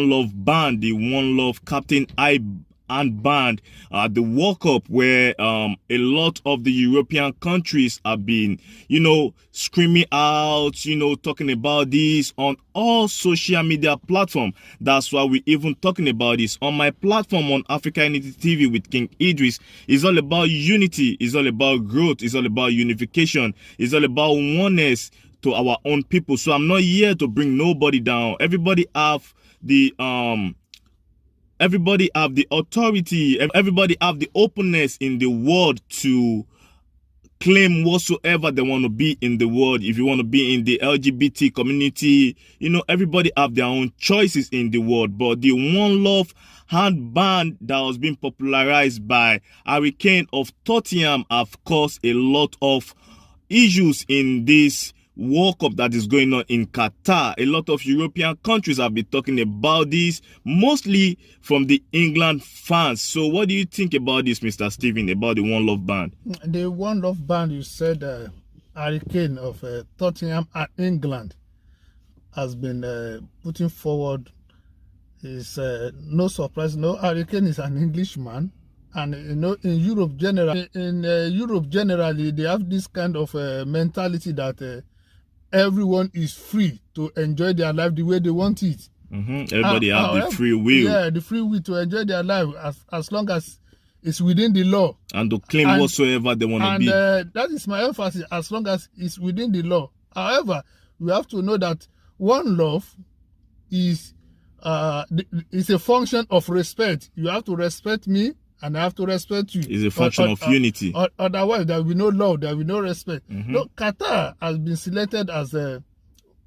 Love band, the One Love Captain and band, the World Cup, where a lot of the European countries have been, screaming out, talking about this on all social media platforms. That's why we're even talking about this on my platform on AfricaUnitytv with KingIdris. It's all about unity. It's all about growth. It's all about unification. It's all about oneness to our own people. So I'm not here to bring nobody down. Everybody have the authority, everybody have the openness in the world to claim whatsoever they want to be in the world. If you want to be in the LGBT community, everybody have their own choices in the world. But the One Love handband that was being popularized by Hurricane of Tottenham have caused a lot of issues in this World Cup that is going on in Qatar. A lot of European countries have been talking about this, mostly from the England fans. So what do you think about this, Mr. Stephen, about the One Love band? The One Love band, you said Hurricane of Tottenham and England has been putting forward is no surprise. No, Hurricane is an Englishman. And in Europe generally, they have this kind of mentality that everyone is free to enjoy their life the way they want it. Everybody have the free will. Yeah, the free will to enjoy their life as long as it's within the law. And to claim whatsoever they want to be. And that is my emphasis, as long as it's within the law. However, we have to know that one love is a function of respect. You have to respect me, and I have to respect you. It's a function of unity. Otherwise, there will be no love, there will be no respect. No, Qatar has been selected as a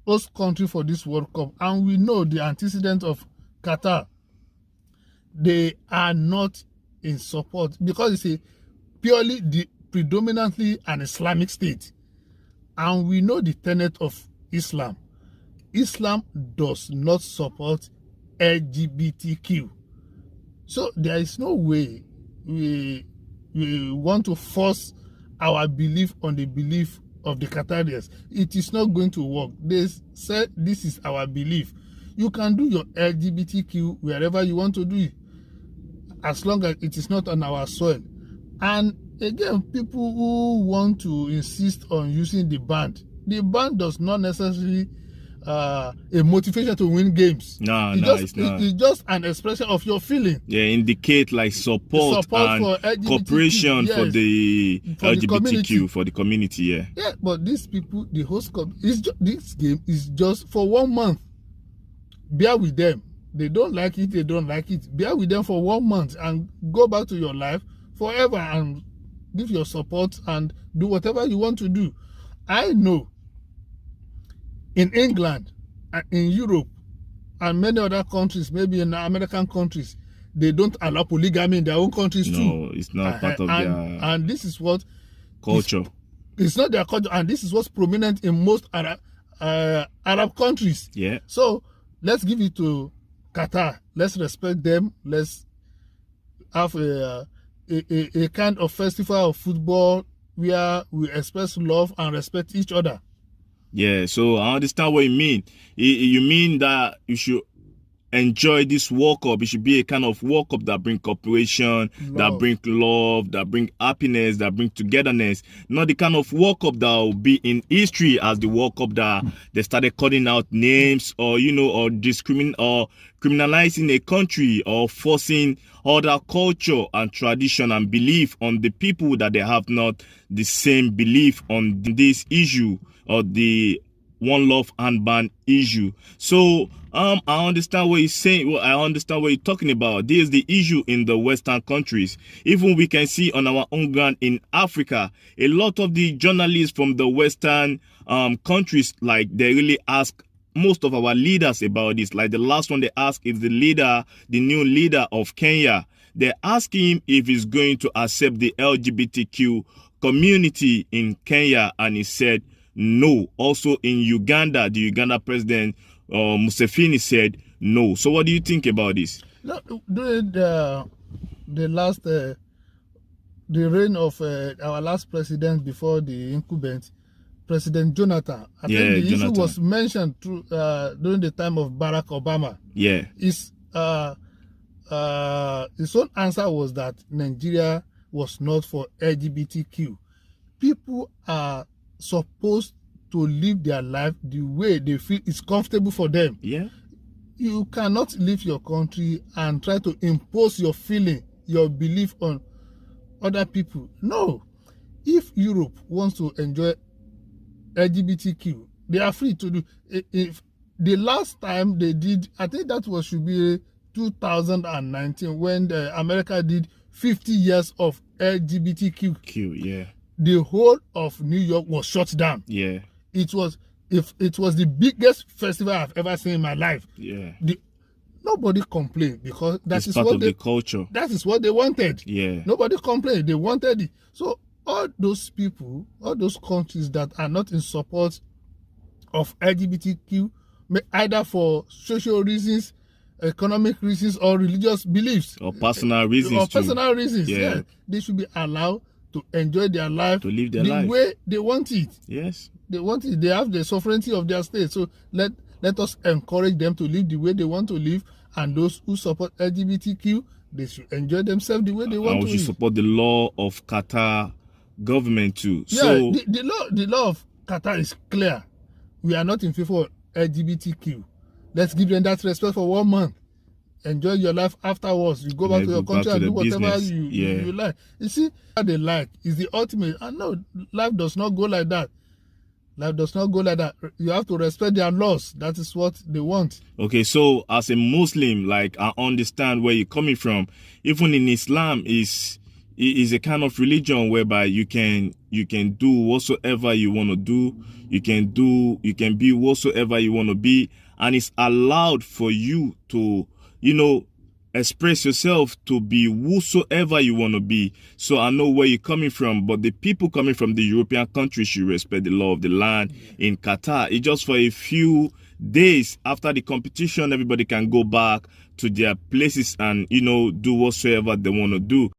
host country for this World Cup, and we know the antecedent of Qatar. They are not in support because it's predominantly an Islamic state, and we know the tenet of Islam. Islam does not support LGBTQ. So there is no way we want to force our belief on the belief of the Qatarians. It is not going to work. They said this is our belief. You can do your LGBTQ wherever you want to do it, as long as it is not on our soil. And again, people who want to insist on using the band does not necessarily a motivation to win games. No, it's not. It's just an expression of your feeling. Yeah, indicate like support and for LGBTQ, cooperation yes, for the LGBTQ, for the community. Yeah. Yeah, but these people, the host club, this game is just for 1 month. Bear with them. They don't like it. They don't like it. Bear with them for 1 month and go back to your life forever and give your support and do whatever you want to do. I know in England and in Europe and many other countries, maybe in American countries, they don't allow polygamy in their own countries too. No, it's not part of their and this is what culture. It's not their culture, and this is what's prominent in most Arab countries. Yeah. So let's give it to Qatar. Let's respect them. Let's have a kind of festival of football where we express love and respect each other. Yeah, so I understand what you mean. You mean that you should enjoy this World Cup. It should be a kind of World Cup that bring cooperation, that bring love, that bring happiness, that bring togetherness. Not the kind of World Cup that will be in history as the World Cup that they started calling out names or, or discriminating or criminalizing a country or forcing other culture and tradition and belief on the people that they have not the same belief on this issue or the One Love handband issue. So I understand what you're saying. Well, I understand what you're talking about. This is the issue in the Western countries. Even we can see on our own ground in Africa, a lot of the journalists from the Western countries, like they really ask most of our leaders about this. Like the last one they asked is the new leader of Kenya. They asked him if he's going to accept the LGBTQ community in Kenya, and he said no. Also in Uganda, the Uganda president Museveni said no. So what do you think about this? No, during the reign of our last president before the incumbent, President Jonathan. I think the Jonathan. issue was mentioned through, during the time of Barack Obama. Yeah. His own answer was that Nigeria was not for LGBTQ. People are supposed to live their life the way they feel is comfortable for them. Yeah. You cannot leave your country and try to impose your feeling, your belief on other people. No. If Europe wants to enjoy LGBTQ, they are free to do. If the last time they did, I think that should be 2019 when America did 50 years of LGBTQ. Yeah. The whole of New York was shut down. Yeah. It was the biggest festival I've ever seen in my life. Yeah. Nobody complained because It's part of the culture. That is what they wanted. Yeah. Nobody complained. They wanted it. So all those people, all those countries that are not in support of LGBTQ, either for social reasons, economic reasons, or religious beliefs, or personal reasons, yeah, they should be allowed to enjoy their life, to live their life the way they want it. Yes, they want it. They have the sovereignty of their state. So let us encourage them to live the way they want to live, and those who support LGBTQ, they should enjoy themselves the way they want to live. And we should support the law of Qatar government too. Yeah, so the law of Qatar is clear. We are not in favor of LGBTQ. Let's give them that respect for 1 month. Enjoy your life afterwards. You go back to your country and do whatever you like. You see, what they like is the ultimate. And no, life does not go like that. Life does not go like that. You have to respect their laws. That is what they want. Okay, so as a Muslim, like, I understand where you're coming from. Even in Islam is a kind of religion whereby you can do whatsoever you want to do. You can be whatsoever you want to be, and it's allowed for you to, express yourself to be whosoever you want to be. So I know where you're coming from, but the people coming from the European countries should respect the law of the land. In Qatar, it's just for a few days. After the competition, everybody can go back to their places and, do whatsoever they want to do.